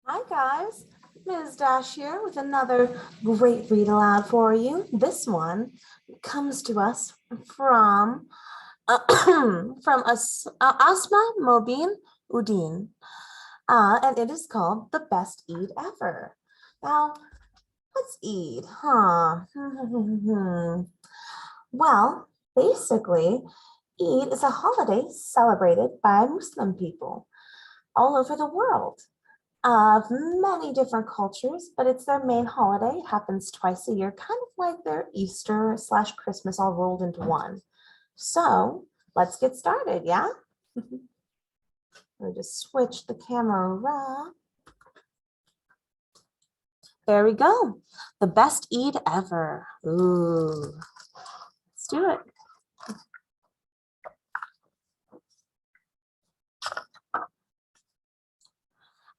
Hi guys, Ms. Dash here with another great read aloud for you. This one comes to us from Asma Mobin-Uddin, and it is called The Best Eid Ever. Now, what's Eid? Huh? Well, basically, Eid is a holiday celebrated by Muslim people all over the world of many different cultures, but it's their main holiday. It happens twice a year, kind of like their Easter slash Christmas all rolled into one. So let's get started, yeah? Let me just switch the camera. There we go. The best Eid ever. Ooh, let's do it.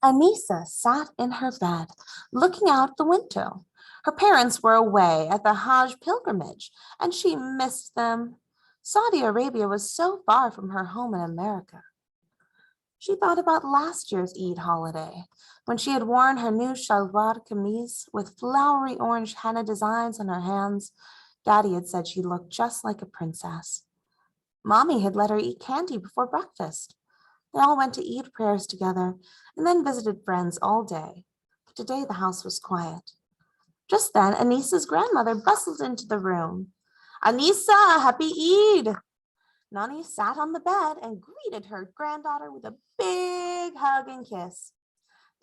Anissa sat in her bed, looking out the window. Her parents were away at the Hajj pilgrimage, and she missed them. Saudi Arabia was so far from her home in America. She thought about last year's Eid holiday, when she had worn her new shalwar kameez with flowery orange henna designs on her hands. Daddy had said she looked just like a princess. Mommy had let her eat candy before breakfast. They all went to Eid prayers together and then visited friends all day. But today the house was quiet. Just then, Anissa's grandmother bustled into the room. Anissa, happy Eid! Nani sat on the bed and greeted her granddaughter with a big hug and kiss.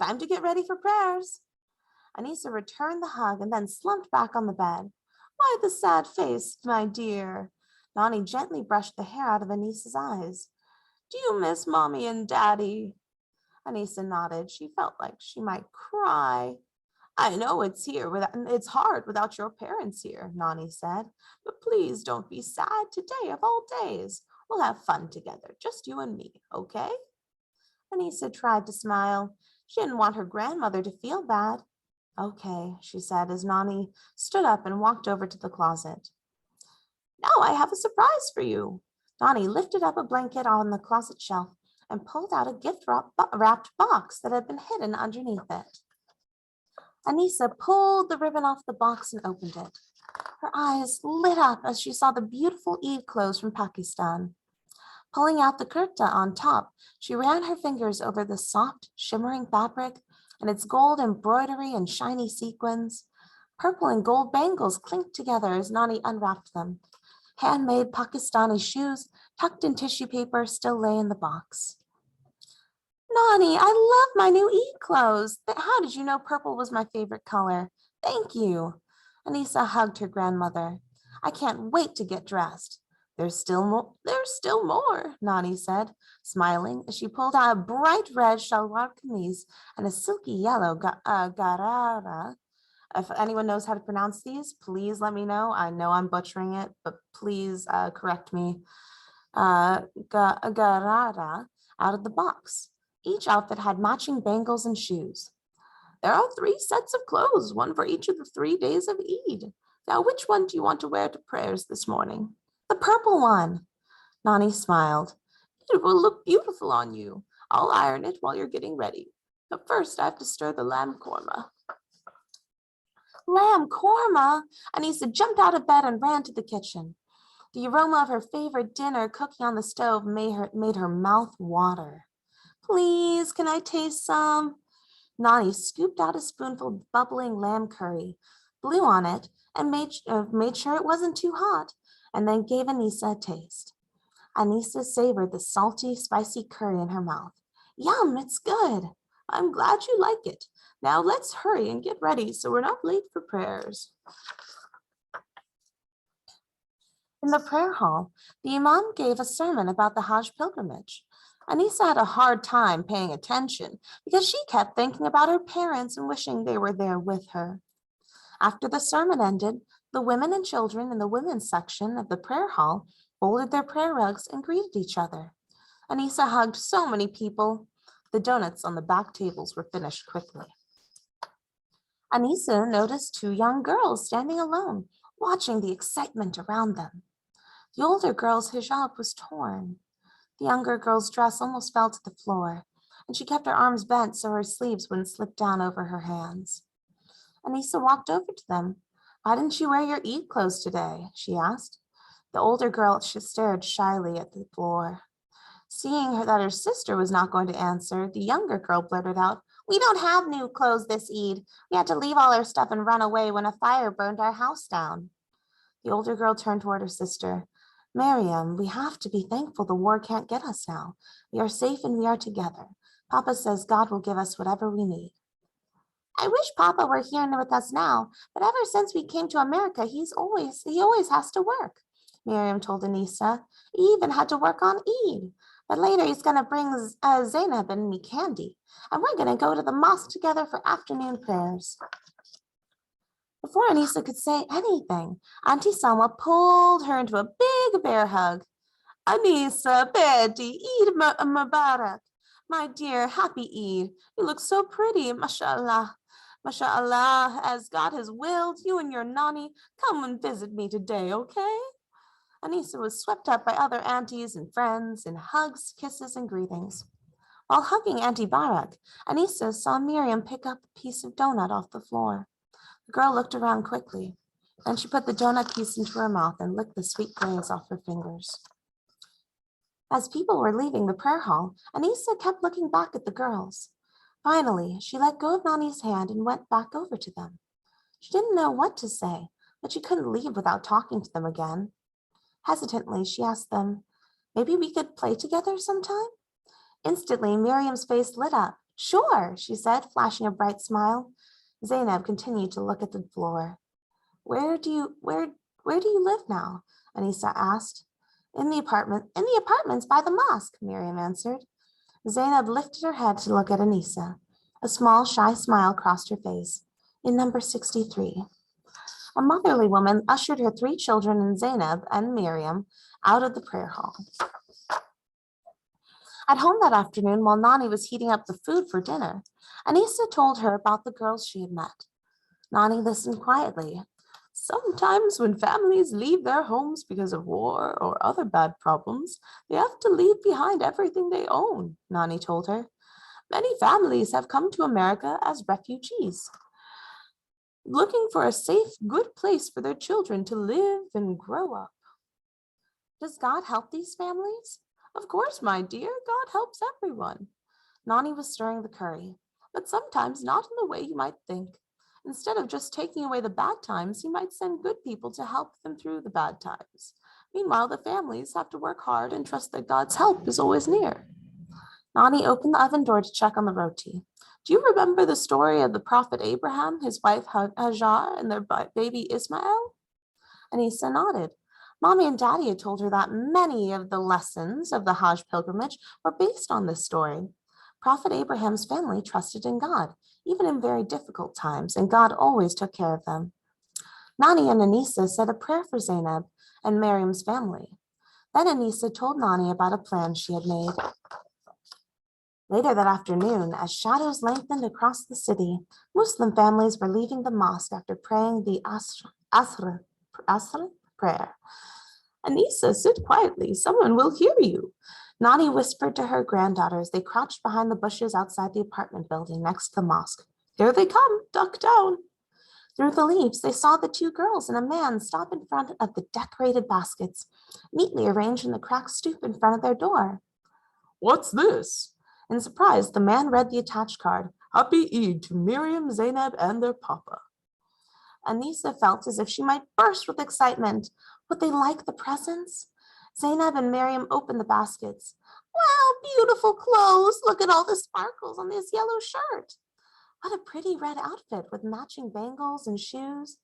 Time to get ready for prayers. Anissa returned the hug and then slumped back on the bed. Why the sad face, my dear? Nani gently brushed the hair out of Anissa's eyes. Do you miss mommy and daddy? Anissa nodded. She felt like she might cry. I know it's hard without your parents here, Nani said, but please don't be sad today of all days. We'll have fun together, just you and me, okay? Anissa tried to smile. She didn't want her grandmother to feel bad. Okay, she said as Nani stood up and walked over to the closet. Now I have a surprise for you. Nani lifted up a blanket on the closet shelf and pulled out a gift-wrapped box that had been hidden underneath it. Anissa pulled the ribbon off the box and opened it. Her eyes lit up as she saw the beautiful Eid clothes from Pakistan. Pulling out the kurta on top, she ran her fingers over the soft, shimmering fabric and its gold embroidery and shiny sequins. Purple and gold bangles clinked together as Nani unwrapped them. Handmade Pakistani shoes tucked in tissue paper still lay in the box. Nani, I love my new Eid clothes. How did you know purple was my favorite color? Thank you. Anissa hugged her grandmother. I can't wait to get dressed. There's still more, Nani said, smiling as she pulled out a bright red shalwar kameez and a silky yellow garara. If anyone knows how to pronounce these, please let me know. I know I'm butchering it, but please correct me. Garara out of the box. Each outfit had matching bangles and shoes. There are 3 sets of clothes, one for each of the 3 days of Eid. Now, which one do you want to wear to prayers this morning? The purple one. Nani smiled. It will look beautiful on you. I'll iron it while you're getting ready. But first, I have to stir the lamb korma. Lamb korma? Anissa jumped out of bed and ran to the kitchen. The aroma of her favorite dinner cooking on the stove made her mouth water. Please, can I taste some? Nani scooped out a spoonful of bubbling lamb curry, blew on it, and made sure it wasn't too hot, and then gave Anissa a taste. Anissa savored the salty, spicy curry in her mouth. Yum, it's good. I'm glad you like it. Now let's hurry and get ready so we're not late for prayers. In the prayer hall, the Imam gave a sermon about the Hajj pilgrimage. Anissa had a hard time paying attention because she kept thinking about her parents and wishing they were there with her. After the sermon ended, the women and children in the women's section of the prayer hall folded their prayer rugs and greeted each other. Anissa hugged so many people. The donuts on the back tables were finished quickly. Anissa noticed 2 young girls standing alone, watching the excitement around them. The older girl's hijab was torn. The younger girl's dress almost fell to the floor, and she kept her arms bent so her sleeves wouldn't slip down over her hands. Anissa walked over to them. Why didn't you wear your Eid clothes today? She asked. The older girl stared shyly at the floor. Seeing that her sister was not going to answer, the younger girl blurted out, We don't have new clothes this Eid. We had to leave all our stuff and run away when a fire burned our house down. The older girl turned toward her sister. Miriam, we have to be thankful the war can't get us now. We are safe and we are together. Papa says God will give us whatever we need. I wish Papa were here with us now, but ever since we came to America, he always has to work, Miriam told Anissa. He even had to work on Eid. But later he's going to bring Zainab and me candy, and we're going to go to the mosque together for afternoon prayers. Before Anissa could say anything, Auntie Selma pulled her into a big bear hug. Anissa, Betty, Eid Mubarak. My dear, happy Eid. You look so pretty, mashallah. Mashallah, as God has willed, you and your Nani come and visit me today, okay? Anissa was swept up by other aunties and friends in hugs, kisses, and greetings. While hugging Auntie Barak, Anissa saw Miriam pick up a piece of donut off the floor. The girl looked around quickly. Then she put the donut piece into her mouth and licked the sweet glaze off her fingers. As people were leaving the prayer hall, Anissa kept looking back at the girls. Finally, she let go of Nani's hand and went back over to them. She didn't know what to say, but she couldn't leave without talking to them again. Hesitantly, she asked them, Maybe we could play together sometime? Instantly, Miriam's face lit up. Sure, she said, flashing a bright smile. Zainab continued to look at the floor. Where do you live now? Anissa asked. In the apartments by the mosque, Miriam answered. Zainab lifted her head to look at Anissa. A small, shy smile crossed her face. In number 63. A motherly woman ushered her 3 children and Zainab and Miriam out of the prayer hall. At home that afternoon, while Nani was heating up the food for dinner, Anissa told her about the girls she had met. Nani listened quietly. Sometimes when families leave their homes because of war or other bad problems, they have to leave behind everything they own, Nani told her. Many families have come to America as refugees, looking for a safe, good place for their children to live and grow up. Does God help these families? Of course, my dear, God helps everyone. Nani was stirring the curry, but sometimes not in the way you might think. Instead of just taking away the bad times, he might send good people to help them through the bad times. Meanwhile, the families have to work hard and trust that God's help is always near. Nani opened the oven door to check on the roti. Do you remember the story of the prophet Abraham, his wife Hajar, and their baby Ismael? Anissa nodded. Mommy and Daddy had told her that many of the lessons of the Hajj pilgrimage were based on this story. Prophet Abraham's family trusted in God, even in very difficult times, and God always took care of them. Nani and Anissa said a prayer for Zainab and Miriam's family. Then Anissa told Nani about a plan she had made. Later that afternoon, as shadows lengthened across the city, Muslim families were leaving the mosque after praying the Asr prayer. Anissa, sit quietly. Someone will hear you. Nani whispered to her granddaughter as they crouched behind the bushes outside the apartment building next to the mosque. Here they come, duck down. Through the leaves, they saw the 2 girls and a man stop in front of the decorated baskets, neatly arranged in the cracked stoop in front of their door. What's this? In surprise, the man read the attached card. Happy Eid to Miriam, Zainab, and their papa. Anissa felt as if she might burst with excitement. Would they like the presents? Zainab and Miriam opened the baskets. Wow, beautiful clothes. Look at all the sparkles on this yellow shirt. What a pretty red outfit with matching bangles and shoes.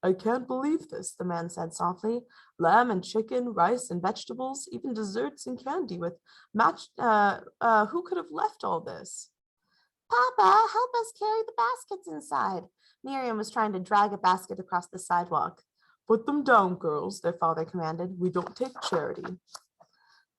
I can't believe this, the man said softly. Lamb and chicken, rice and vegetables, even desserts and candy with who could have left all this? Papa, help us carry the baskets inside. Miriam was trying to drag a basket across the sidewalk. Put them down, girls, their father commanded. We don't take charity.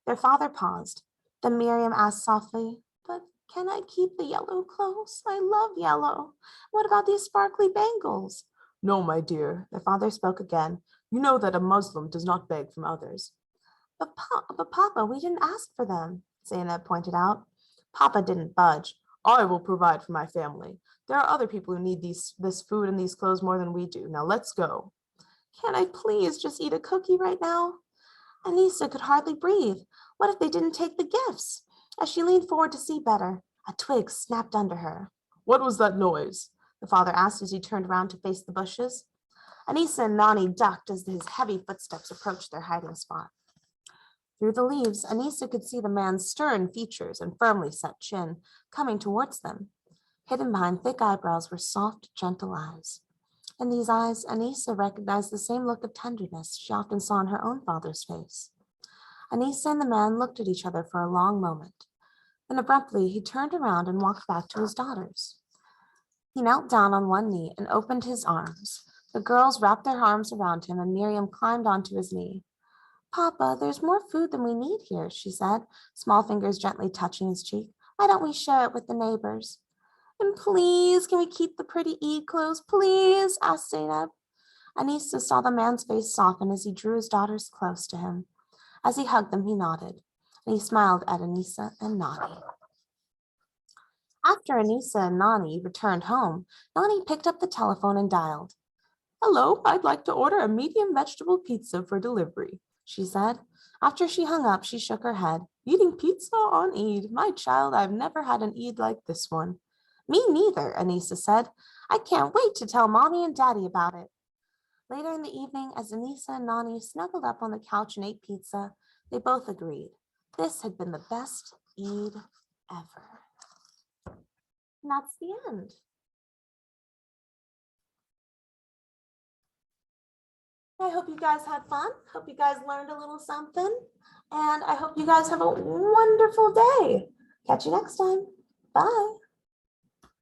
Their father paused. Then Miriam asked softly, But can I keep the yellow clothes? I love yellow. What about these sparkly bangles? No, my dear, their father spoke again. You know that a Muslim does not beg from others. But Papa, we didn't ask for them, Zainab pointed out. Papa didn't budge. I will provide for my family. There are other people who need this food and these clothes more than we do. Now let's go. Can I please just eat a cookie right now? Anissa could hardly breathe. What if they didn't take the gifts? As she leaned forward to see better, a twig snapped under her. What was that noise? The father asked as he turned around to face the bushes. Anissa and Nani ducked as his heavy footsteps approached their hiding spot. Through the leaves, Anissa could see the man's stern features and firmly set chin coming towards them. Hidden behind thick eyebrows were soft, gentle eyes. In these eyes, Anissa recognized the same look of tenderness she often saw in her own father's face. Anissa and the man looked at each other for a long moment. Then abruptly, he turned around and walked back to his daughters. He knelt down on one knee and opened his arms. The girls wrapped their arms around him and Miriam climbed onto his knee. Papa, there's more food than we need here, she said, small fingers gently touching his cheek. Why don't we share it with the neighbors? And please, can we keep the pretty Eid clothes, please? Asked Zainab. Anissa saw the man's face soften as he drew his daughters close to him. As he hugged them, he nodded, and he smiled at Anissa and Nani. After Anissa and Nani returned home, Nani picked up the telephone and dialed. Hello, I'd like to order a medium vegetable pizza for delivery, she said. After she hung up, she shook her head. Eating pizza on Eid? My child, I've never had an Eid like this one. Me neither, Anissa said. I can't wait to tell Mommy and Daddy about it. Later in the evening, as Anissa and Nani snuggled up on the couch and ate pizza, they both agreed. This had been the best Eid ever. And that's the end. I hope you guys had fun. Hope you guys learned a little something. And I hope you guys have a wonderful day. Catch you next time. Bye.